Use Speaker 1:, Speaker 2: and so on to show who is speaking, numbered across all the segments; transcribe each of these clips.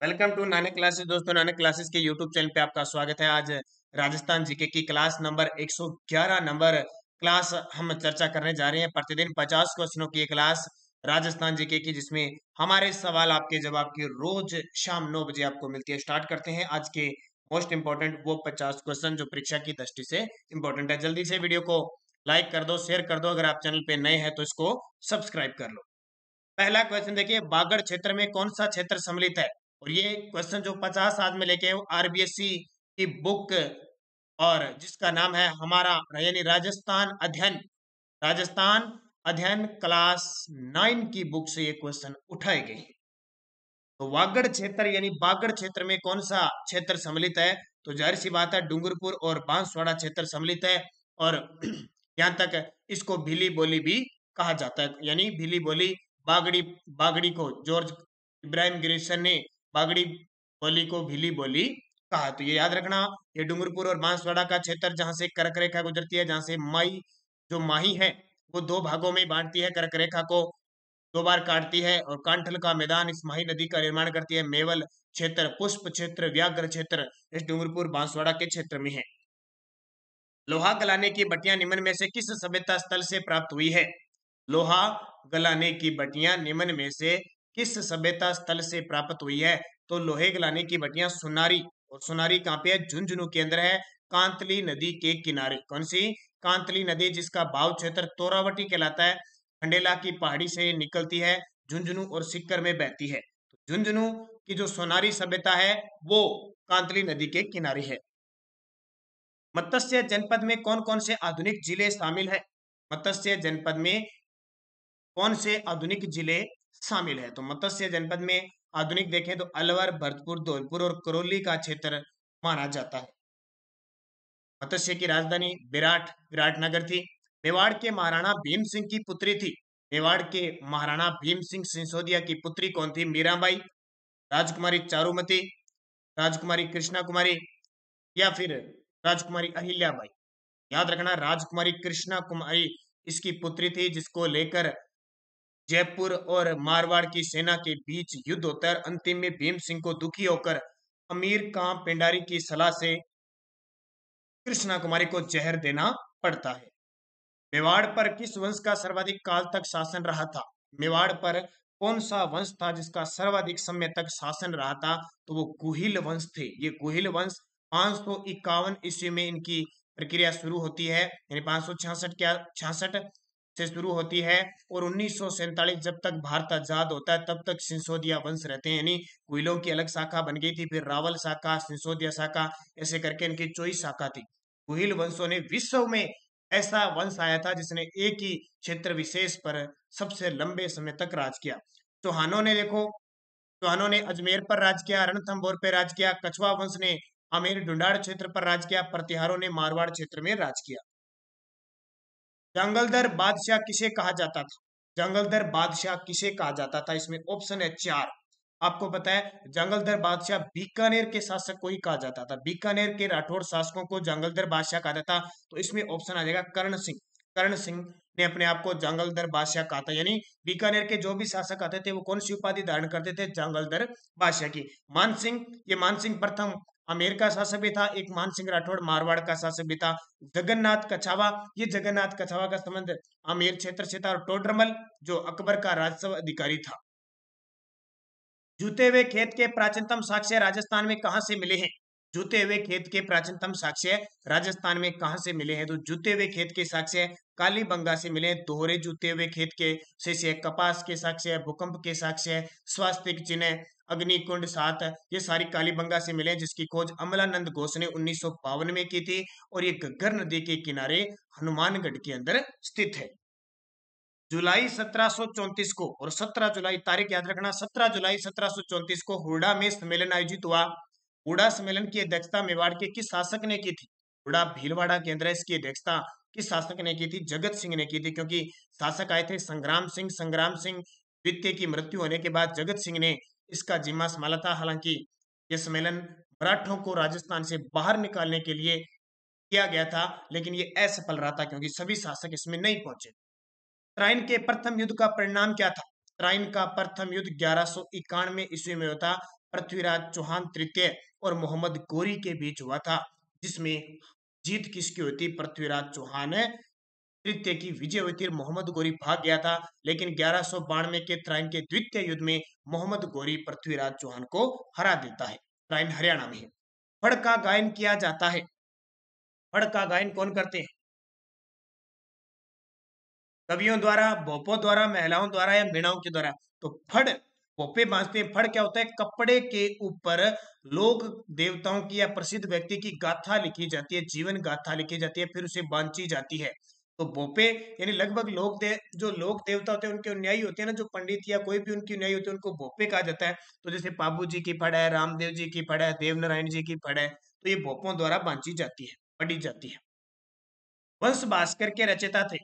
Speaker 1: Welcome to Nanak classes. दोस्तों, Nanak classes के YouTube channel पे आपका स्वागत है। आज राजस्थान जीके की क्लास नंबर 111 नंबर क्लास हम चर्चा करने जा रहे हैं। प्रतिदिन 50 क्वेश्चनों की ये क्लास राजस्थान जीके की, जिसमें हमारे सवाल आपके जवाब की रोज शाम 9 बजे आपको मिलती है। स्टार्ट करते हैं आज के मोस्ट इंपॉर्टेंट वो 50 क्वेश्चन जो परीक्षा की दृष्टि से इंपॉर्टेंट है। जल्दी से वीडियो को लाइक कर दो, शेयर कर दो। अगर आप चैनल पे नए हैं तो इसको सब्सक्राइब कर लो। पहला क्वेश्चन देखिए, बागड़ क्षेत्र में कौन सा क्षेत्र सम्मिलित है? और ये क्वेश्चन जो 50 आज में लेके आरबीएससी की बुक, और जिसका नाम है हमारा यानी राजस्थान अध्ययन क्लास 9 की बुक से ये क्वेश्चन उठाए गए हैं। तो वागड़ क्षेत्र यानी बागड़ क्षेत्र में कौन सा क्षेत्र सम्मिलित है? तो जाहिर सी बात है डूंगरपुर और बांसवाड़ा क्षेत्र सम्मिलित है। और यहाँ तक इसको भीली बोली भी कहा जाता है, यानी भीली बोली बागड़ी बागड़ी को जॉर्ज इब्राहिम ग्रेसन ने बागड़ी बोली को भीली बोली कहा। तो ये याद रखना, ये डूंगरपुर और बांसवाड़ा का क्षेत्र जहां से कर्क रेखा गुजरती है, जहां से माही है वो दो भागों में बांटती है। कर्क रेखा को दो बार काटती है और कांठल का मैदान इस माही नदी का निर्माण करती है। मेवल क्षेत्र, पुष्प क्षेत्र, व्याघ्र क्षेत्र इस डूंगरपुर बांसवाड़ा के क्षेत्र में है। लोहा गलाने की भट्टियां निम्न में से किस सभ्यता स्थल से प्राप्त हुई है? लोहा गलाने की भट्टियां निम्न में से किस सभ्यता स्थल से प्राप्त हुई है? तो लोहे गलाने की भट्टियां सुनारी, और सुनारी कहाँ पे है? झुंझुनू के अंदर है, कांतली नदी के किनारे। कौन सी? कांतली नदी, जिसका भाव क्षेत्र तोरावटी कहलाता है, खंडेला की पहाड़ी से निकलती है, झुंझुनू और सिक्कर में बहती है। झुंझुनू की जो सोनारी सभ्यता है वो कांतली नदी के किनारे है। मत्स्य जनपद में कौन कौन से आधुनिक जिले शामिल है? मत्स्य जनपद में कौन से आधुनिक जिले शामिल है? तो मत्स्य जनपद में आधुनिक देखें तो अलवर, भरतपुर, धौलपुर और करौली का क्षेत्र माना जाता है। मत्स्य की राजधानी विराटनगर थी। मेवाड़ के महाराणा भीम सिंह की पुत्री थी। मेवाड़ के महाराणा भीम सिंह सिसोदिया की पुत्री कौन थी? मीराबाई, राजकुमारी चारुमती, राजकुमारी कृष्णा कुमारी, या फिर राजकुमारी अहिल्याबाई। याद रखना, राजकुमारी कृष्णा कुमारी इसकी पुत्री थी, जिसको लेकर जयपुर और मारवाड़ की सेना के बीच युद्ध होता है। अंतिम में भीम सिंह को दुखी होकर अमीर खां पेंडारी की सलाह से कृष्णा कुमारी को जहर देना पड़ता है। मेवाड़ पर किस वंश का सर्वाधिक काल तक शासन रहा था? मेवाड़ पर कौन सा वंश था जिसका सर्वाधिक समय तक शासन रहा था? तो वो गुहिल वंश थे। ये गुहिल वंश 551 ईस्वी में इनकी प्रक्रिया शुरू होती है, यानी 566 से शुरू होती है, और 1947 जब तक भारत आजाद होता है तब तक सिसोदिया वंश रहते हैं। यानी गुहिलों की अलग शाखा बन गई थी, फिर रावल शाखा, सिसोदिया शाखा, ऐसे करके इनकी 24 शाखा थी। गुहिल वंशों ने विश्व में ऐसा वंश आया था जिसने एक ही क्षेत्र विशेष पर सबसे लंबे समय तक राज किया। चौहानों ने अजमेर पर राज किया, रणथंभौर पर राज किया। कछवा वंश ने आमेर ढूंढाड़ क्षेत्र पर राज किया। प्रतिहारों ने मारवाड़ क्षेत्र में राज किया। जंगलधर बादशाह किसे कहा जाता था? जंगलधर बादशाह किसे कहा जाता था? इसमें ऑप्शन है 4। आपको पता है, जंगलधर बादशाह बीकानेर के शासक को ही कहा जाता था। बीकानेर के राठौड़ शासकों को जंगलधर बादशाह कहा जाता था। तो इसमें ऑप्शन आ जाएगा कर्ण सिंह। कर्ण सिंह ने अपने आप को जंगलधर बादशाह कहा था। यानी बीकानेर के जो भी शासक आते थे वो कौन सी उपाधि धारण करते थे? जंगलधर बादशाह की। मानसिंह, ये मानसिंह प्रथम आमेर का शासक भी था। एक मानसिंह राठौड़ मारवाड़ का शासक भी था। जगन्नाथ कछावा, ये जगन्नाथ कछावा का संबंध आमेर क्षेत्र से था। और टोडरमल जो अकबर का राजस्व अधिकारी था। जूते हुए खेत के प्राचीनतम साक्ष्य राजस्थान में कहां से मिले हैं? जूते हुए खेत के प्राचीनतम साक्ष्य राजस्थान में कहां से मिले हैं? तो जूते हुए खेत के साक्ष्य कालीबंगा से मिले। दोहरे जूते हुए खेत के शेष, कपास के साक्ष्य, भूकंप के साक्ष्य, स्वास्तिक चिन्ह, अग्निकुंड 7, ये सारी कालीबंगा से मिले, जिसकी खोज अमलानंद घोष ने 1952 में की थी। और ये घग्गर नदी के किनारे हनुमानगढ़ के अंदर स्थित है। जुलाई 1734 को, और 17 जुलाई तारीख याद रखना, 17 जुलाई 1734 को हुडा में सम्मेलन आयोजित हुआ। हुडा सम्मेलन की अध्यक्षता मेवाड़ के किस शासक ने की थी? हुडा भीलवाड़ा के अंदर इसकी अध्यक्षता किस शासक ने की थी? जगत सिंह ने की थी, क्योंकि शासक आए थे संग्राम सिंह। संग्राम सिंह द्वितीय की मृत्यु होने के बाद जगत सिंह ने इसका जिम्मा संभाला था। हालांकि यह सम्मेलन मराठों को राजस्थान से बाहर निकालने के लिए किया गया था, लेकिन ये असफल रहा था क्योंकि सभी शासक इसमें नहीं पहुंचे। तराइन के प्रथम युद्ध का परिणाम क्या था? ट्राइन का प्रथम युद्ध 1191 ईस्वी में होता। पृथ्वीराज चौहान तृतीय और मोहम्मद गोरी के बीच हुआ था, जिसमें जीत किसकी हुई थी? पृथ्वीराज चौहान तृतीय की विजय हुई थी। मोहम्मद गोरी भाग गया था, लेकिन 1192 के ट्राइन के द्वितीय युद्ध में मोहम्मद गोरी पृथ्वीराज चौहान को हरा देता है। ट्राइन हरियाणा में है। फड़ का गायन किया जाता है। फड़ का गायन कौन करते हैं? कवियों द्वारा, भोपों द्वारा, महिलाओं द्वारा या मीणाओं के द्वारा? तो फड़ भोपे बांधते हैं। फड़ क्या होता है? कपड़े के ऊपर लोक देवताओं की या प्रसिद्ध व्यक्ति की गाथा लिखी जाती है, जीवन गाथा लिखी जाती है, फिर उसे बांधी जाती है। तो भोपे यानी लगभग जो लोक देवता होते हैं उनके न्यायी होते हैं ना, जो पंडित या कोई भी उनकी न्यायी होते हैं, उनको भोपे कहा जाता है। तो जैसे बाबू जी की फड़ है, रामदेव जी की फड़ है, देवनारायण जी की फड़ है, तो ये भोपों द्वारा बांधी जाती है, पढ़ी जाती है। वंश भास्कर के रचयिता थे।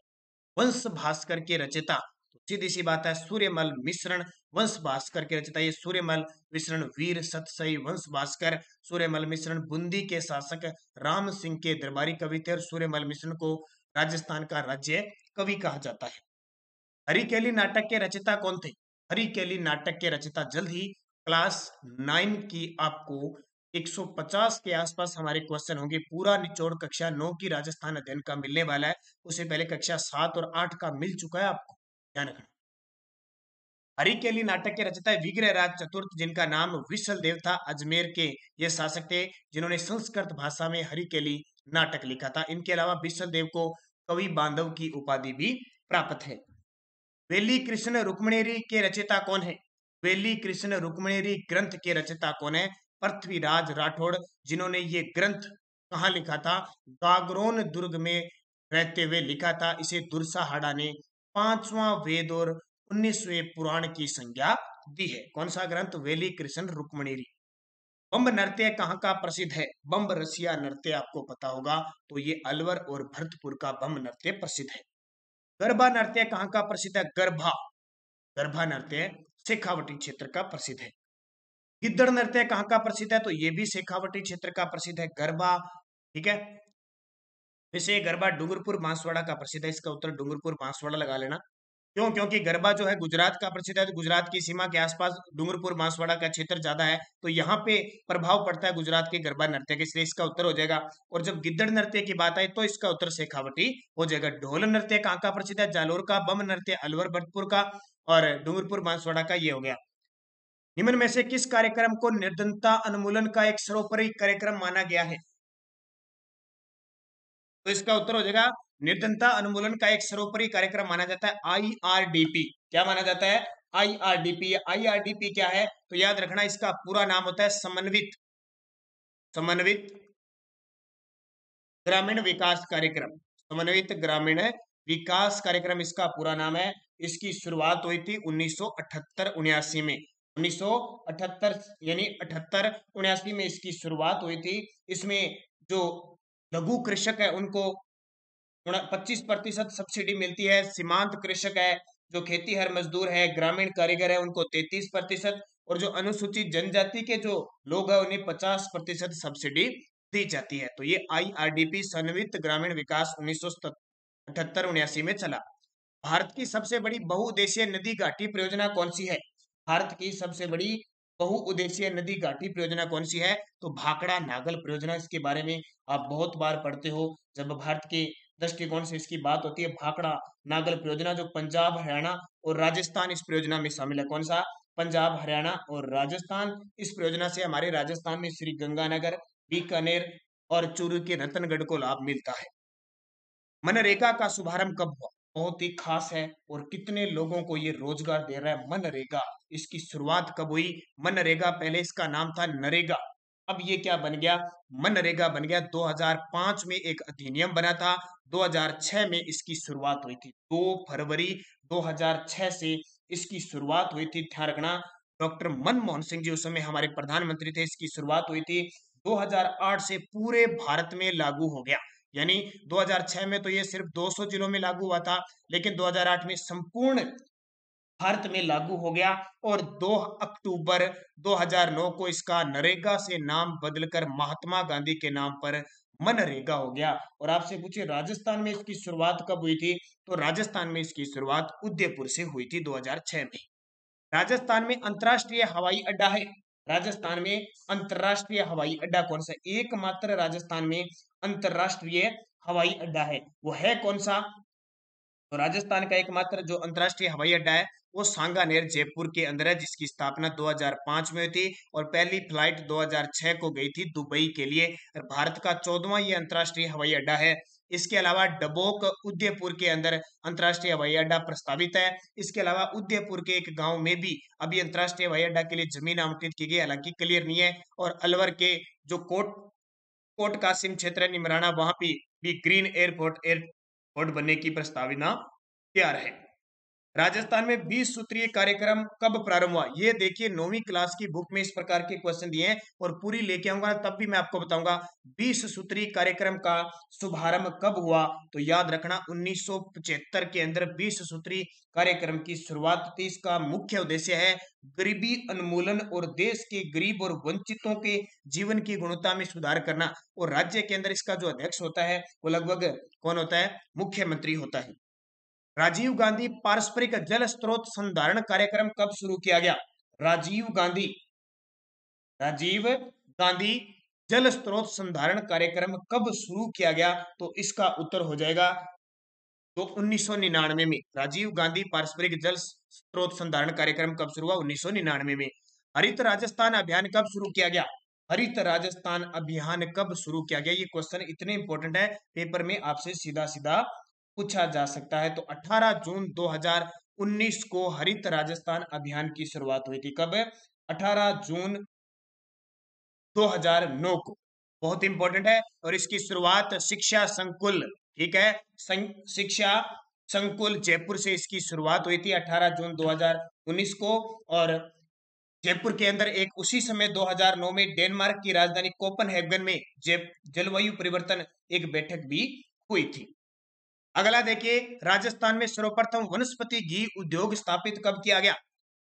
Speaker 1: वंश भास्कर के रचयिता, तो सीधी सी बात है सूर्यमल मिश्रण वंश भास्कर के रचयिता। ये सूर्यमल मिश्रण वीर सतसई वंश भास्कर। सूर्यमल मिश्रण बूंदी के शासक राम सिंह के दरबारी कवि थे, और सूर्यमल मिश्रण को राजस्थान का राज्य कवि कहा जाता है। हरिकेली नाटक के रचयिता कौन थे? हरिकेली नाटक के रचयिता, जल्द ही क्लास 9 की आपको 150 के आसपास हमारे क्वेश्चन होंगे। पूरा निचोड़ कक्षा 9 की राजस्थान अध्ययन का मिलने वाला है। उससे पहले कक्षा 7 और 8 का मिल चुका है, आपको ध्यान रखना। हरिकेली नाटक के रचयिता विग्रह राज चतुर्थ, जिनका नाम विशल देव था। अजमेर के ये शासक थे, जिन्होंने संस्कृत भाषा में हरिकेली नाटक लिखा था। इनके अलावा विशल देव को कवि बांधव की उपाधि भी प्राप्त है। वेली कृष्ण रुक्मणेरी के रचयिता कौन है? वेली कृष्ण रुक्मणेरी ग्रंथ के रचयिता कौन है? पृथ्वीराज राठौड़, जिन्होंने ये ग्रंथ कहाँ लिखा था? गागरोन दुर्ग में रहते हुए लिखा था। इसे दुर्साहाड़ा ने 5वां वेद और 19वें पुराण की संज्ञा दी है। कौन सा ग्रंथ? वेली कृष्ण रुक्मणेरी। बम्ब नृत्य कहाँ का प्रसिद्ध है? बम्ब रसिया नृत्य आपको पता होगा, तो ये अलवर और भरतपुर का बम्ब नृत्य प्रसिद्ध है। गरबा नृत्य कहाँ का प्रसिद्ध है? गरबा नृत्य शेखावटी क्षेत्र का प्रसिद्ध है। गिद्दड़ नृत्य कहाँ का प्रसिद्ध है? तो ये भी शेखावटी क्षेत्र का प्रसिद्ध है। गरबा, ठीक है। वैसे गरबा डूंगरपुर बांसवाड़ा का प्रसिद्ध है। इसका उत्तर डूंगरपुर बांसवाड़ा लगा लेना। क्यों? क्योंकि गरबा जो है गुजरात का प्रसिद्ध है, तो गुजरात की सीमा के आसपास डूंगरपुर बांसवाड़ा का क्षेत्र ज्यादा है, तो यहाँ पे प्रभाव पड़ता है गुजरात के गरबा नृत्य के, इसलिए इसका उत्तर हो जाएगा। और जब गिद्दड़ नृत्य की बात आई तो इसका उत्तर शेखावटी हो जाएगा। ढोल नृत्य कहाँ का प्रसिद्ध है? जालोर का। बम नृत्य अलवर भरतपुर का, और डूंगरपुर बांसवाड़ा का ये हो गया। निम्न में से किस कार्यक्रम को निर्धनता उन्मूलन का एक सर्वोपरि कार्यक्रम माना गया है? तो इसका उत्तर हो जाएगा निर्धनता उन्मूलन का एक सर्वोपरि कार्यक्रम माना जाता है IRDP। क्या माना जाता है? IRDP। IRDP क्या है? तो याद रखना, इसका पूरा नाम होता है समन्वित ग्रामीण विकास कार्यक्रम। समन्वित ग्रामीण विकास कार्यक्रम इसका पूरा नाम है। इसकी शुरुआत हुई थी 1978-79 में। 1978 यानी 78-79 में इसकी शुरुआत हुई थी। इसमें जो लघु कृषक है उनको 25% सब्सिडी मिलती है। सीमांत कृषक है, जो खेती हर मजदूर है, ग्रामीण कारीगर है, उनको 33%, और जो अनुसूचित जनजाति के जो लोग हैं उन्हें 50% सब्सिडी दी जाती है। तो ये IRDP समन्वित ग्रामीण विकास 1978-79 में चला। भारत की सबसे बड़ी बहुउद्देशीय नदी घाटी परियोजना कौन सी है? भारत की सबसे बड़ी बहुउद्देशीय नदी घाटी परियोजना कौन सी है? तो भाखड़ा नागल परियोजना। इसके बारे में आप बहुत बार पढ़ते हो जब भारत के दृष्टिकोण से इसकी बात होती है। भाखड़ा नागल परियोजना जो पंजाब, हरियाणा और राजस्थान इस परियोजना में शामिल है। कौन सा? पंजाब, हरियाणा और राजस्थान। इस परियोजना से हमारे राजस्थान में श्री गंगानगर, बीकानेर और चूरू के रतनगढ़ को लाभ मिलता है। मनरेगा का शुभारंभ कब हुआ? बहुत ही खास है, और कितने लोगों को ये रोजगार दे रहा है मनरेगा। इसकी शुरुआत कब हुई? मनरेगा, पहले इसका नाम था नरेगा, अब ये क्या बन गया? मनरेगा बन गया। 2005 में एक अधिनियम बना था, 2006 में इसकी शुरुआत हुई थी। 2 फरवरी 2006 से इसकी शुरुआत हुई थी। ध्यान रखना, डॉक्टर मनमोहन सिंह जी उस समय हमारे प्रधानमंत्री थे। इसकी शुरुआत हुई थी 2008 से पूरे भारत में लागू हो गया। यानी 2006 में तो ये सिर्फ 200 जिलों में लागू हुआ था, लेकिन 2008 में संपूर्ण भारत में लागू हो गया। और 2 अक्टूबर 2009 को इसका नरेगा से नाम बदलकर महात्मा गांधी के नाम पर मनरेगा हो गया। और आपसे पूछिए राजस्थान में इसकी शुरुआत कब हुई थी? तो राजस्थान में इसकी शुरुआत उदयपुर से हुई थी 2006 में। राजस्थान में अंतर्राष्ट्रीय हवाई अड्डा है। राजस्थान में अंतर्राष्ट्रीय हवाई अड्डा कौन सा? एकमात्र राजस्थान में अंतर्राष्ट्रीय हवाई अड्डा है, वो है कौन सा? तो राजस्थान का एकमात्र जो अंतर्राष्ट्रीय हवाई अड्डा है वो सांगानेर जयपुर के अंदर है, जिसकी स्थापना 2005 में हुई थी और पहली फ्लाइट 2006 को गई थी दुबई के लिए। और भारत का 14वां ये अंतर्राष्ट्रीय हवाई अड्डा है। इसके अलावा डबोक उदयपुर के अंदर अंतर्राष्ट्रीय हवाई अड्डा प्रस्तावित है। इसके अलावा उदयपुर के एक गांव में भी अभी अंतर्राष्ट्रीय हवाई अड्डा के लिए जमीन आवंटित की गई, हालांकि क्लियर नहीं है। और अलवर के जो कोट कासिम क्षेत्र है निमराना, वहां भी ग्रीन एयरपोर्ट बनने की प्रस्तावना तैयार है। राजस्थान में 20 सूत्रीय कार्यक्रम कब प्रारंभ हुआ? ये देखिए 9वीं क्लास की बुक में इस प्रकार के क्वेश्चन दिए हैं और पूरी लेके आऊंगा तब भी मैं आपको बताऊंगा 20 सूत्रीय कार्यक्रम का शुभारंभ कब हुआ। तो याद रखना 1975 के अंदर 20 सूत्रीय कार्यक्रम की शुरुआत थी। इसका मुख्य उद्देश्य है गरीबी उन्मूलन और देश के गरीब और वंचितों के जीवन की गुणवत्ता में सुधार करना। और राज्य के अंदर इसका जो अध्यक्ष होता है वो लगभग कौन होता है? मुख्यमंत्री होता है। राजीव गांधी पारस्परिक जल स्रोत संधारण कार्यक्रम कब शुरू किया गया? राजीव गांधी जल स्रोत संधारण कार्यक्रम कब शुरू किया गया? तो इसका उत्तर हो जाएगा तो 1999 में। राजीव गांधी पारस्परिक जल स्रोत संधारण कार्यक्रम कब शुरू हुआ? 1999 में। हरित राजस्थान अभियान कब शुरू किया गया? हरित राजस्थान अभियान कब शुरू किया गया? ये क्वेश्चन इतने इंपॉर्टेंट है, पेपर में आपसे सीधा सीधा पूछा जा सकता है। तो 18 जून 2019 को हरित राजस्थान अभियान की शुरुआत हुई थी। कब? 18 जून 2009 को। बहुत इंपॉर्टेंट है। और इसकी शुरुआत शिक्षा संकुल, ठीक है, शिक्षा संकुल जयपुर से इसकी शुरुआत हुई थी 18 जून 2019 को। और जयपुर के अंदर एक उसी समय 2009 में डेनमार्क की राजधानी कोपनहेगन में जलवायु परिवर्तन एक बैठक भी हुई थी। अगला देखिए, राजस्थान में सर्वप्रथम वनस्पति घी उद्योग स्थापित कब किया गया?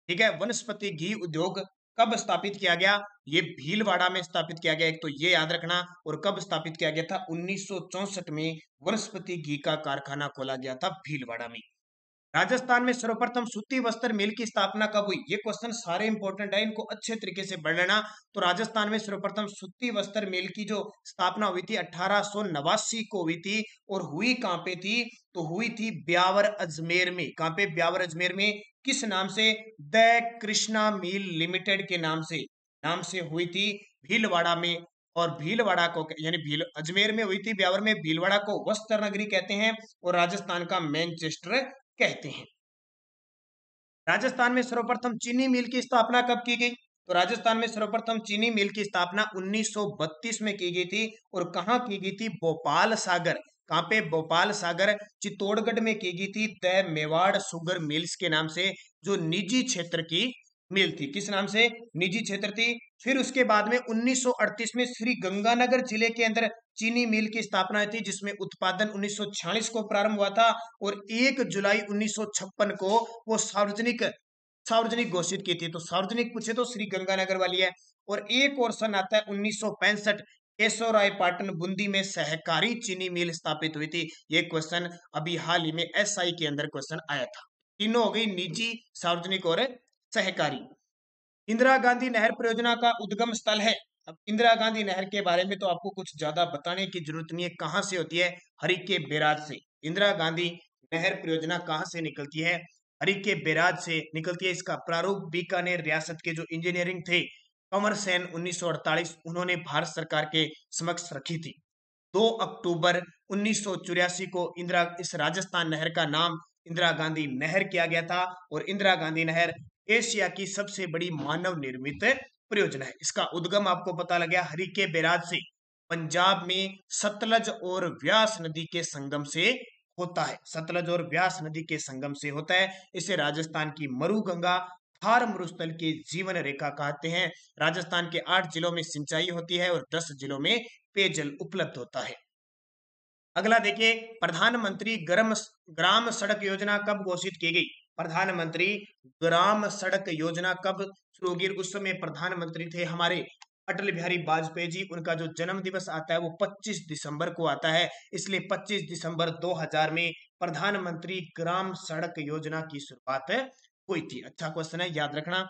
Speaker 1: ठीक है, वनस्पति घी उद्योग कब स्थापित किया गया? ये भीलवाड़ा में स्थापित किया गया, एक तो ये याद रखना। और कब स्थापित किया गया था? 1964 में वनस्पति घी का कारखाना खोला गया था भीलवाड़ा में। राजस्थान में सर्वप्रथम सूती वस्त्र मिल की स्थापना कब हुई? ये क्वेश्चन सारे इंपॉर्टेंट है, इनको अच्छे तरीके से पढ़ लेना। तो राजस्थान में सर्वप्रथम सूती वस्त्र मिल की जो स्थापना हुई थी 1889 को हुई थी। और हुई कहां पे थी? तो हुई थी ब्यावर अजमेर में। कहां पे? ब्यावर अजमेर में। किस नाम से? द कृष्णा मिल लिमिटेड के नाम से हुई थी भीलवाड़ा में। और भीलवाड़ा को यानी अजमेर में हुई थी, ब्यावर में। भीलवाड़ा को वस्त्र नगरी कहते हैं और राजस्थान का मैनचेस्टर कहते हैं। राजस्थान में सर्वप्रथम चीनी मिल की स्थापना कब की गई? तो राजस्थान में सर्वप्रथम चीनी मिल की स्थापना 1932 में की गई थी। और कहां की गई थी? भोपाल सागर। कहां पे? भोपाल सागर चित्तौड़गढ़ में की गई थी द मेवाड़ शुगर मिल्स के नाम से, जो निजी क्षेत्र की मिल थी। किस नाम से? निजी क्षेत्र थी। फिर उसके बाद में 1938 में श्री गंगानगर जिले के अंदर चीनी मिल की स्थापना हुई थी, जिसमें उत्पादन 1946 को प्रारंभ हुआ था। और 1 जुलाई 1956 को वो सार्वजनिक घोषित की थी। तो सार्वजनिक पूछे तो श्री गंगानगर वाली है। और एक और सन आता है 1965, केशवराय पाटन बूंदी में सहकारी चीनी मिल स्थापित हुई थी। ये क्वेश्चन अभी हाल ही में एसआई के अंदर क्वेश्चन आया था। तीनों हो गई, निजी, सार्वजनिक और सहकारी। इंदिरा गांधी नहर परियोजना का उद्गम स्थल है। अब इंदिरा गांधी नहर के बारे में तो आपको कुछ ज्यादा बताने की जरूरत नहीं है। कहां से होती है? हरिके बैराज से। इंदिरा गांधी नहर परियोजना कहां से निकलती है? हरिके बैराज से निकलती है। इसका प्रारूप बीकानेर रियासत के जो इंजीनियरिंग थे कंवर सेन 1948 उन्होंने भारत सरकार के समक्ष रखी थी। 2 अक्टूबर 1984 को इस राजस्थान नहर का नाम इंदिरा गांधी नहर किया गया था। और इंदिरा गांधी नहर एशिया की सबसे बड़ी मानव निर्मित परियोजना है। इसका उद्गम आपको पता लग गया हरिके बैराज से। पंजाब में सतलज और व्यास नदी के संगम से होता है। सतलज और व्यास नदी के संगम से होता है। इसे राजस्थान की मरुगंगा थार मरुस्थल के जीवन रेखा कहते हैं। राजस्थान के 8 जिलों में सिंचाई होती है और 10 जिलों में पेयजल उपलब्ध होता है। अगला देखिए, प्रधानमंत्री ग्राम सड़क योजना कब घोषित की गई? प्रधानमंत्री ग्राम सड़क योजना कब शुरू होगी? उस समय प्रधानमंत्री थे हमारे अटल बिहारी वाजपेयी जी। उनका जो जन्म दिवस आता है वो 25 दिसंबर को आता है, इसलिए 25 दिसंबर 2000 में प्रधानमंत्री ग्राम सड़क योजना की शुरुआत हुई थी। अच्छा क्वेश्चन है, याद रखना।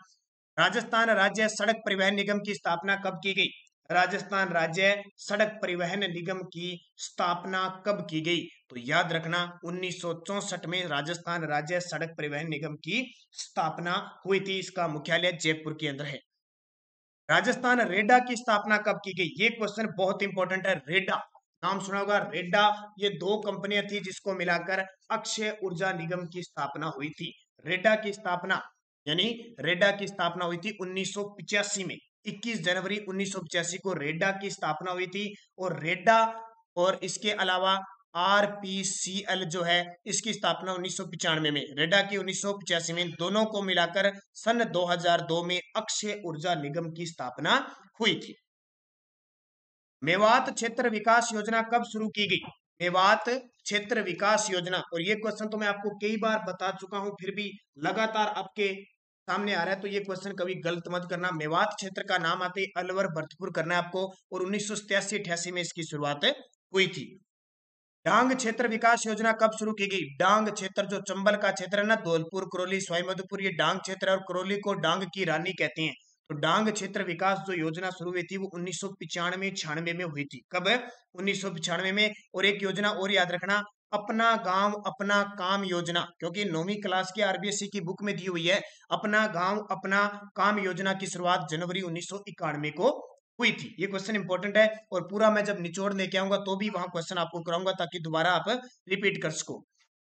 Speaker 1: राजस्थान राज्य सड़क परिवहन निगम की स्थापना कब की गई? राजस्थान राज्य सड़क परिवहन निगम की स्थापना कब की गई? तो याद रखना 1964 में राजस्थान राज्य सड़क परिवहन निगम की स्थापना हुई थी। इसका मुख्यालय जयपुर के अंदर है। राजस्थान रेडा की स्थापना कब की गई? ये क्वेश्चन बहुत इंपॉर्टेंट है। रेडा नाम सुना होगा, रेडा। ये दो कंपनियां थी जिसको मिलाकर अक्षय ऊर्जा निगम की स्थापना हुई थी। रेडा की स्थापना यानी रेडा की स्थापना हुई थी 1985 में। 21 जनवरी 1985 को रेडा की स्थापना हुई थी। और रेडा और इसके अलावा आरपीसीएल जो है, इसकी स्थापना 1995 में, रेडा की 1985 में, दोनों को मिलाकर सन 2002 में अक्षय ऊर्जा निगम की स्थापना हुई थी। मेवात क्षेत्र विकास योजना कब शुरू की गई? मेवात क्षेत्र विकास योजना, और ये क्वेश्चन तो मैं आपको कई बार बता चुका हूं, फिर भी लगातार आपके सामने आ रहा है, तो ये क्वेश्चन कभी गलत मत करना। मेवात क्षेत्र का नाम आते ही अलवर भरतपुर करना है आपको। और 1987-88 में इसकी शुरुआत हुई थी। डांग क्षेत्र विकास योजना कब शुरू की गई? डांग क्षेत्र जो चंबल का क्षेत्र है ना, धौलपुर, करौली, सवाईमाधोपुर, ये डांग क्षेत्र है और करौली को डांग की रानी कहते हैं। तो डांग क्षेत्र विकास जो योजना शुरू हुई थी वो 1995-96 में हुई थी। कब? 1995 में। और एक योजना और याद रखना, अपना गांव अपना काम योजना, क्योंकि 9वीं क्लास की आरबीएसई की बुक में दी हुई है। अपना गांव अपना काम योजना की शुरुआत जनवरी 1991 को हुई थी। ये क्वेश्चन इंपॉर्टेंट है, और पूरा मैं जब निचोड़ लेके आऊंगा तो भी वहां क्वेश्चन आपको कराऊंगा ताकि दोबारा आप रिपीट कर सको।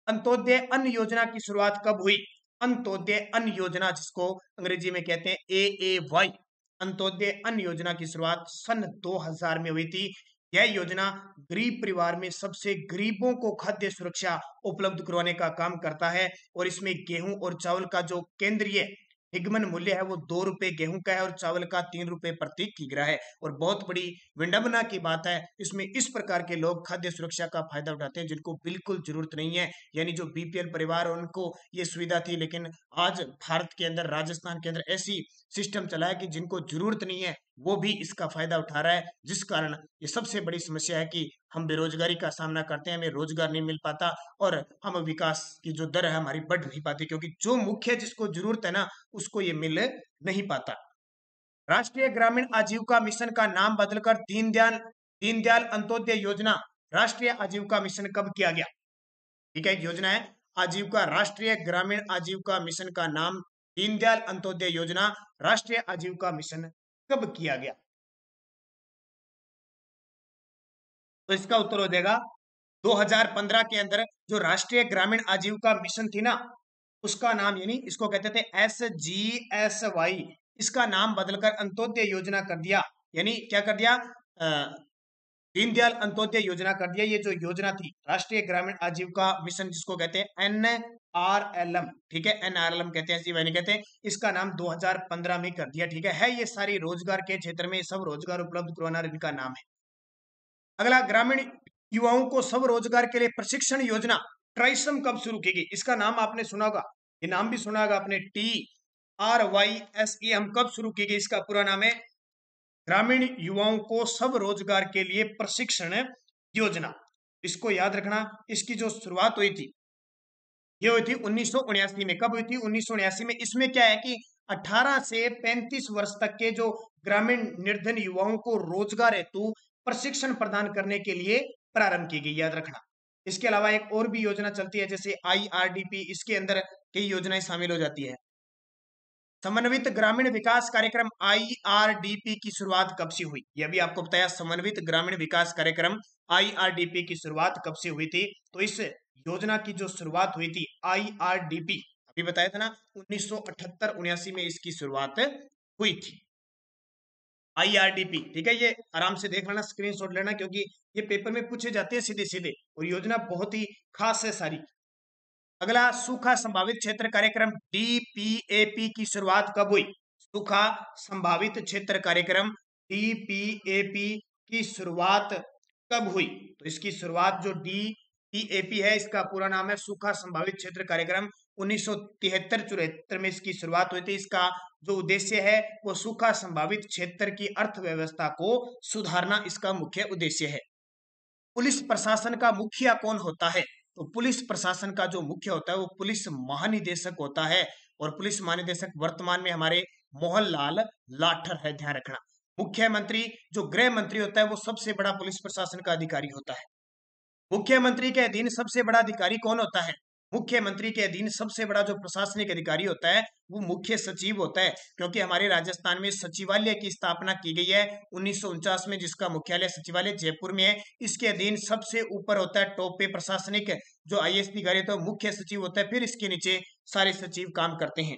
Speaker 1: अंत्योदय अन्न योजना की शुरुआत कब हुई? अंत्योदय अन्न योजना, जिसको अंग्रेजी में कहते हैं AAY, अंत्योदय अन्न योजना की शुरुआत सन 2000 में हुई थी। यह योजना गरीब परिवार में सबसे गरीबों को खाद्य सुरक्षा उपलब्ध करवाने का काम करता है। और इसमें गेहूं और चावल का जो केंद्रीय निगमन मूल्य है वो 2 रुपए गेहूं का है और चावल का 3 रुपए प्रति किग्रा है। और बहुत बड़ी विडंबना की बात है, इसमें इस प्रकार के लोग खाद्य सुरक्षा का फायदा उठाते हैं जिनको बिल्कुल जरूरत नहीं है, यानी जो बीपीएल परिवार उनको ये सुविधा थी। लेकिन आज भारत के अंदर, राजस्थान के अंदर ऐसी सिस्टम चला है कि जिनको जरूरत नहीं है वो भी इसका फायदा उठा रहा है, जिस कारण ये सबसे बड़ी समस्या है कि हम बेरोजगारी का सामना करते हैं, हमें रोजगार नहीं मिल पाता और हम विकास की जो दर है हमारी बढ़ नहीं पाती, क्योंकि जो मुख्य जिसको जरूरत है ना उसको ये मिल नहीं पाता। राष्ट्रीय ग्रामीण आजीविका मिशन का नाम बदलकर दीनदयाल अंत्योदय योजना, राष्ट्रीय आजीविका मिशन कब किया गया? ठीक है, एक योजना है आजीविका, राष्ट्रीय ग्रामीण आजीविका मिशन का नाम दीनदयाल अंत्योदय योजना, राष्ट्रीय आजीविका मिशन कब किया गया? तो इसका उत्तर हो जाएगा 2015 के अंदर। जो राष्ट्रीय ग्रामीण आजीविका मिशन थी ना, उसका नाम, यानी इसको कहते थे SGSY, इसका नाम बदलकर अंत्योदय योजना कर दिया। यानी क्या कर दिया? दीनदयाल अंत्योदय योजना कर दिया। ये जो योजना थी राष्ट्रीय ग्रामीण आजीविका मिशन, जिसको कहते हैं NRLM, ठीक है, NRLM कहते हैं, SGY कहते हैं, इसका नाम 2015 में कर दिया। ठीक है ये सारी रोजगार के क्षेत्र में सब रोजगार उपलब्ध करवाना इनका नाम है। अगला, ग्रामीण युवाओं को सब रोजगार के लिए प्रशिक्षण योजना ट्राइसम कब शुरू की गई? इसका नाम आपने सुना होगा, ये नाम भी सुना होगा आपने, TRYSEM, कब शुरू की गई? इसका पूरा नाम है ग्रामीण युवाओं को सब रोजगार के लिए प्रशिक्षण योजना। इसको याद रखना। इसकी जो शुरुआत हुई थी ये हुई थी 1979 में। कब हुई थी? 1979 में। इसमें क्या है कि 18 से 35 वर्ष तक के जो ग्रामीण निर्धन युवाओं को रोजगार हेतु प्रशिक्षण प्रदान करने के लिए प्रारंभ की गई, याद रखना। इसके अलावा एक और भी योजना चलती है जैसे IRDP, इसके अंदर कई योजनाएं शामिल हो जाती है। समन्वित ग्रामीण विकास कार्यक्रम IRDP की शुरुआत कब से हुई? यह भी आपको बताया, समन्वित ग्रामीण विकास कार्यक्रम IRDP की शुरुआत कब से हुई थी? तो इस योजना की जो शुरुआत हुई थी IRDP, अभी बताया था ना, 1978-79 में इसकी शुरुआत हुई थी IRDP। ठीक है, ये आराम से देख लेना, स्क्रीनशॉट लेना, क्योंकि ये पेपर में पूछे जाते हैं सीधे सीधे, और योजना बहुत ही खास है सारी। अगला, सूखा संभावित क्षेत्र कार्यक्रम DPAP की शुरुआत कब हुई? सूखा संभावित क्षेत्र कार्यक्रम DPAP की शुरुआत कब हुई? तो इसकी शुरुआत जो DPAP है, इसका पूरा नाम है सूखा संभावित क्षेत्र कार्यक्रम, 1973-74 में इसकी शुरुआत हुई थी। इसका जो उद्देश्य है वो सूखा संभावित क्षेत्र की अर्थव्यवस्था को सुधारना इसका मुख्य उद्देश्य है। पुलिस प्रशासन का मुखिया कौन होता है? तो पुलिस प्रशासन का जो मुख्य होता है वो पुलिस महानिदेशक होता है। और पुलिस महानिदेशक वर्तमान में हमारे मोहन लाल लाठर है, ध्यान रखना। मुख्यमंत्री जो गृह मंत्री होता है वो सबसे बड़ा पुलिस प्रशासन का अधिकारी होता है। मुख्यमंत्री के अधीन सबसे बड़ा अधिकारी कौन होता है? मुख्यमंत्री के अधीन सबसे बड़ा जो प्रशासनिक अधिकारी होता है वो मुख्य सचिव होता है, क्योंकि हमारे राजस्थान में सचिवालय की स्थापना की गई है 1949 में, जिसका मुख्यालय सचिवालय जयपुर में है। इसके अधीन सबसे ऊपर होता है टॉप पे प्रशासनिक जो आईएएस अधिकारी होता है मुख्य सचिव होता है, फिर इसके नीचे सारे सचिव काम करते हैं।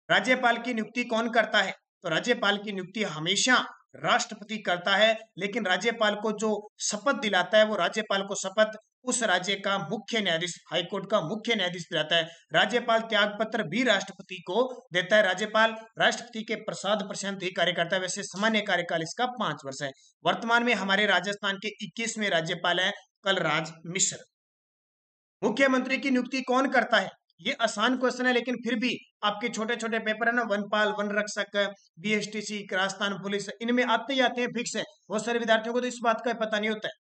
Speaker 1: राज्यपाल की नियुक्ति कौन करता है? तो राज्यपाल की नियुक्ति हमेशा राष्ट्रपति करता है, लेकिन राज्यपाल को जो शपथ दिलाता है वो राज्यपाल को शपथ उस राज्य का मुख्य न्यायाधीश, हाईकोर्ट का मुख्य न्यायाधीश दिलाता है। राज्यपाल त्याग पत्र भी राष्ट्रपति को देता है। राज्यपाल राष्ट्रपति के प्रसाद प्रशांत ही कार्य करता है। वैसे सामान्य कार्यकाल इसका 5 वर्ष है। वर्तमान में हमारे राजस्थान के 21वें राज्यपाल है कलराज मिश्र। मुख्यमंत्री की नियुक्ति कौन करता है? ये आसान क्वेश्चन है, लेकिन फिर भी आपके छोटे छोटे पेपर है ना, वनपाल, वन रक्षक, बीएसटीसी, राजस्थान पुलिस, इनमें आते ही आते हैं फिक्स है। बहुत सारे विद्यार्थियों को तो इस बात का पता नहीं होता है।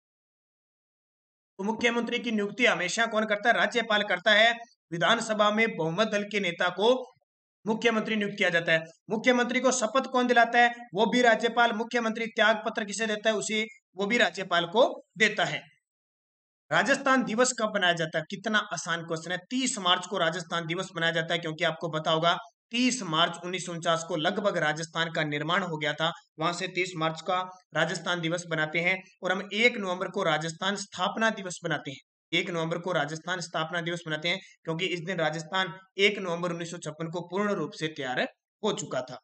Speaker 1: तो मुख्यमंत्री की नियुक्ति हमेशा कौन करता है? राज्यपाल करता है। विधानसभा में बहुमत दल के नेता को मुख्यमंत्री नियुक्त किया जाता है। मुख्यमंत्री को शपथ कौन दिलाता है? वो भी राज्यपाल। मुख्यमंत्री त्याग पत्र किसे देता है? उसे वो भी राज्यपाल को देता है। राजस्थान दिवस कब बनाया जाता है? कितना आसान क्वेश्चन है। 30 मार्च को राजस्थान दिवस बनाया जाता है, क्योंकि आपको पता होगा 30 मार्च 1949 को लगभग राजस्थान का निर्माण हो गया था। वहां से 30 मार्च का राजस्थान दिवस बनाते हैं। और हम 1 नवंबर को राजस्थान स्थापना दिवस बनाते हैं। 1 नवंबर को राजस्थान स्थापना दिवस बनाते हैं, क्योंकि इस दिन राजस्थान 1 नवंबर 1956 को पूर्ण रूप से तैयार हो चुका था।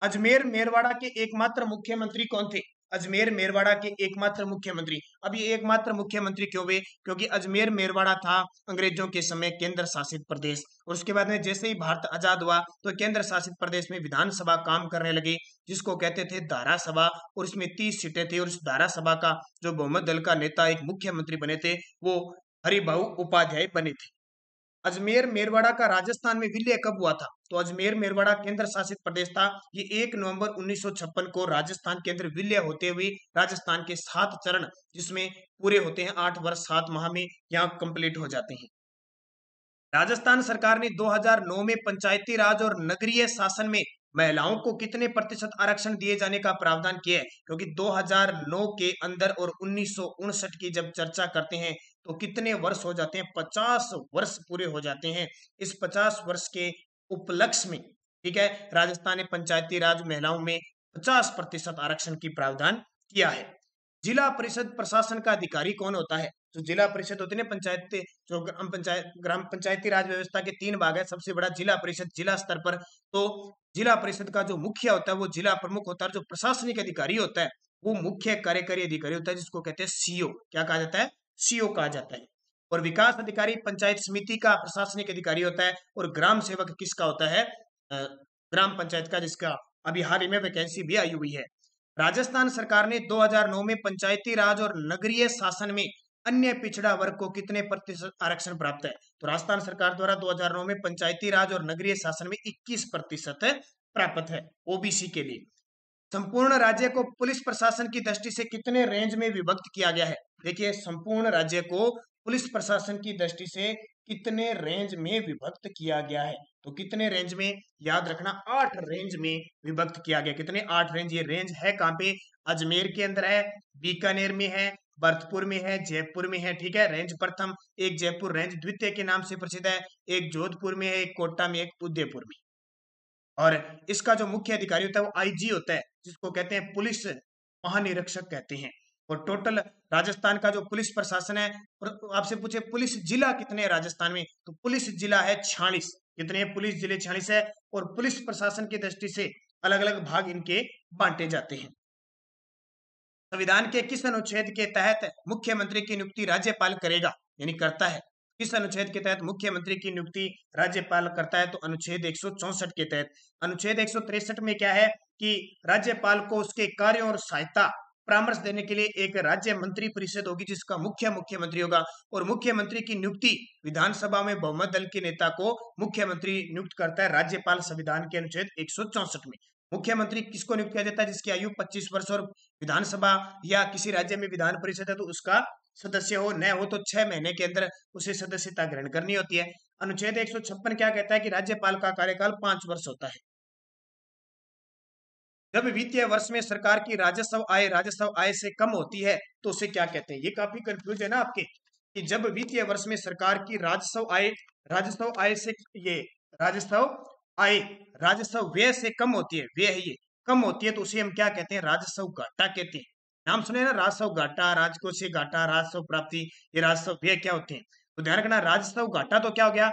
Speaker 1: अजमेर मेरवाड़ा के एकमात्र मुख्यमंत्री कौन थे? अजमेर मेरवाड़ा के एकमात्र मुख्यमंत्री। अब ये एकमात्र मुख्यमंत्री क्यों हुए? क्योंकि अजमेर मेरवाड़ा था अंग्रेजों के समय केंद्र शासित प्रदेश, और उसके बाद में जैसे ही भारत आजाद हुआ तो केंद्र शासित प्रदेश में विधानसभा काम करने लगी, जिसको कहते थे धारा सभा, और इसमें 30 सीटें थी। और इस धारा सभा का जो बहुमत दल का नेता एक मुख्यमंत्री बने थे वो हरिभाऊ उपाध्याय बने थे। अजमेर मेरवाड़ा का राजस्थान में विलय कब हुआ था? तो अजमेर मेरवाड़ा केंद्र शासित प्रदेश था। ये 1 नवंबर 1956 को राजस्थान केंद्र विलय होते हुए राजस्थान के 7 चरण, जिसमें पूरे होते हैं 8 वर्ष 7 माह में, यहाँ कंप्लीट हो जाते हैं। राजस्थान सरकार ने 2009 में पंचायती राज और नगरीय शासन में महिलाओं को कितने प्रतिशत आरक्षण दिए जाने का प्रावधान किया है? क्योंकि 2009 के अंदर और 1959 की जब चर्चा करते हैं तो कितने वर्ष हो जाते हैं? 50 वर्ष पूरे हो जाते हैं। इस 50 वर्ष के उपलक्ष्य में, ठीक है, राजस्थान ने पंचायती राज महिलाओं में 50% आरक्षण की प्रावधान किया है। जिला परिषद प्रशासन का अधिकारी कौन होता है? जो जिला परिषद होती है ना, पंचायत जो ग्राम पंचायती राज व्यवस्था के 3 भाग है। सबसे बड़ा जिला परिषद, जिला स्तर पर। तो जिला परिषद का जो मुखिया होता है वो जिला प्रमुख होता है। जो प्रशासनिक अधिकारी होता है वो मुख्य कार्यकारी अधिकारी होता है, जिसको कहते हैं सीओ। क्या कहा जाता है? सीओ कहा जाता है। और विकास अधिकारी पंचायत समिति का प्रशासनिक अधिकारी होता है। और ग्राम सेवक किसका होता है? ग्राम पंचायत का, जिसका अभी हाल ही में वैकेंसी भी आई हुई है। राजस्थान सरकार ने 2009 में पंचायती राज और नगरीय शासन में अन्य पिछड़ा वर्ग को कितने प्रतिशत आरक्षण प्राप्त है? तो राजस्थान सरकार द्वारा 2009 में पंचायती राज और नगरीय शासन में 21% प्राप्त है ओबीसी के लिए। संपूर्ण राज्य को पुलिस प्रशासन की दृष्टि से कितने रेंज में विभक्त किया गया है? देखिए, संपूर्ण राज्य को पुलिस प्रशासन की दृष्टि से कितने रेंज में विभक्त किया गया है? तो कितने रेंज में? याद रखना, 8 रेंज में विभक्त किया गया। कितने? 8 रेंज। ये रेंज है कहाँ पे? अजमेर के अंदर है, बीकानेर में है, भरतपुर में है, जयपुर में है। ठीक है, रेंज प्रथम एक जयपुर रेंज द्वितीय के नाम से प्रसिद्ध है, एक जोधपुर में है, एक कोटा में, एक उदयपुर में। और इसका जो मुख्य अधिकारी होता है वो आईजी होता है, जिसको कहते हैं पुलिस महानिरीक्षक कहते हैं। और टोटल राजस्थान का जो पुलिस प्रशासन है, और आपसे पूछे पुलिस जिला कितने हैं राजस्थान में, तो पुलिस जिला है 46। कितने पुलिस जिले? 46 है। और पुलिस प्रशासन की दृष्टि से अलग अलग भाग इनके बांटे जाते हैं। संविधान के किस अनुच्छेद के तहत मुख्यमंत्री की नियुक्ति राज्यपाल करेगा, यानी करता है? किस अनुच्छेद के तहत मुख्यमंत्री की नियुक्ति राज्यपाल करता है? तो अनुच्छेद 164 के तहत। अनुच्छेद 163 में क्या है कि राज्यपाल को उसके कार्यों और सहायता परामर्श देने के लिए एक राज्य मंत्री परिषद होगी, जिसका मुख्यमंत्री होगा। और मुख्यमंत्री की नियुक्ति विधानसभा में बहुमत दल के नेता को मुख्यमंत्री नियुक्त करता है राज्यपाल, संविधान के अनुच्छेद 164 में। मुख्यमंत्री किसको नियुक्त किया जाता है? जिसकी आयु 25 वर्ष और विधानसभा या किसी राज्य में विधान परिषद है तो उसका सदस्य हो, न हो तो 6 महीने के अंदर उसे सदस्यता ग्रहण करनी होती है। अनुच्छेद 156 क्या कहता है कि राज्यपाल का कार्यकाल 5 वर्ष होता है। जब वित्तीय वर्ष में सरकार की राजस्व आय से कम होती है तो उसे क्या कहते हैं। ये काफी कंफ्यूज है ना आपके, कि जब वित्तीय वर्ष में सरकार की राजस्व आय से ये राजस्व आय राजस्व व्यय से कम होती है, व्यय है ये, कम होती है तो उसे हम क्या कहते हैं, राजस्व घाटा कहते हैं। नाम सुने ना, राजस्व घाटा, राजकोषीय घाटा, राजस्व प्राप्ति, ये राजस्व व्यय क्या होते हैं। तो ध्यान रखना, राजस्व घाटा तो क्या हो गया,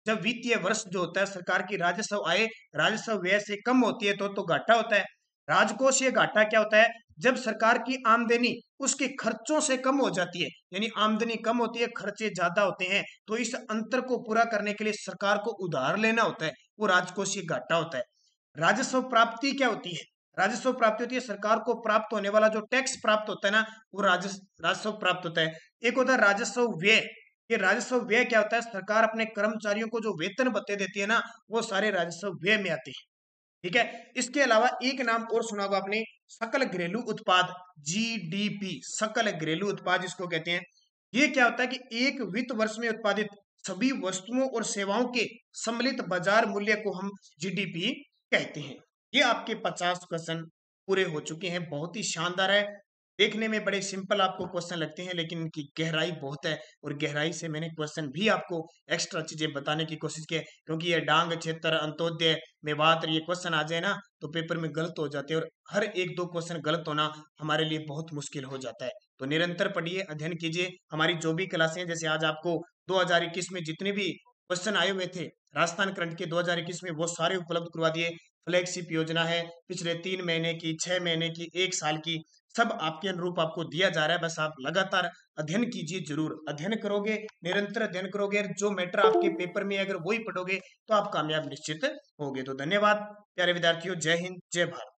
Speaker 1: जब वित्तीय वर्ष जो होता है सरकार की राजस्व व्यय से कम होती है तो घाटा होता है। राजकोषीय घाटा क्या होता है, जब सरकार की आमदनी उसके खर्चों से कम हो जाती है, यानी आमदनी कम होती है, खर्चे ज्यादा होते हैं, तो इस अंतर को पूरा करने के लिए सरकार को उधार लेना होता है, वो राजकोषीय घाटा होता है। राजस्व प्राप्ति क्या होती है, राजस्व प्राप्ति होती है सरकार को प्राप्त होने वाला जो टैक्स प्राप्त होता है ना, वो राजस्व प्राप्त होता है। एक होता है राजस्व व्यय, ये राजस्व व्यय क्या होता है, सरकार अपने कर्मचारियों को जो वेतन भत्ते देती है ना, वो सारे राजस्व व्यय में आते हैं। ठीक है, इसके अलावा एक नाम और सुना होगा आपने, सकल घरेलू उत्पाद, जीडीपी, सकल घरेलू उत्पाद जिसको कहते हैं। ये क्या होता है कि एक वित्त वर्ष में उत्पादित सभी वस्तुओं और सेवाओं के सम्मिलित बाजार मूल्य को हम जीडीपी कहते हैं। ये आपके 50 क्वेश्चन पूरे हो चुके हैं, बहुत ही शानदार है। देखने में बड़े सिंपल आपको क्वेश्चन लगते हैं, लेकिन इनकी गहराई बहुत है, और गहराई से मैंने क्वेश्चन भी आपको एक्स्ट्रा चीजें बताने की कोशिश की है, क्योंकि ये डांग क्षेत्र, अंत्योदय, मेवात, ये क्वेश्चन आ जाए ना तो पेपर में गलत हो जाते हैं, और हर एक दो क्वेश्चन गलत होना हमारे लिए बहुत मुश्किल हो जाता है। तो निरंतर पढ़िए, अध्ययन कीजिए। हमारी जो भी क्लासें, जैसे आज आपको 2021 में जितने भी क्वेश्चन आए हुए थे राजस्थान करंट के 2021 में, वो सारे उपलब्ध करवा दिए। फ्लैगशिप योजना है, पिछले 3 महीने की, 6 महीने की, 1 साल की, सब आपके अनुरूप आपको दिया जा रहा है। बस आप लगातार अध्ययन कीजिए, जरूर अध्ययन करोगे, निरंतर अध्ययन करोगे, जो मैटर आपके पेपर में अगर वही पढ़ोगे तो आप कामयाब निश्चित होगे। तो धन्यवाद प्यारे विद्यार्थियों, जय हिंद, जय भारत।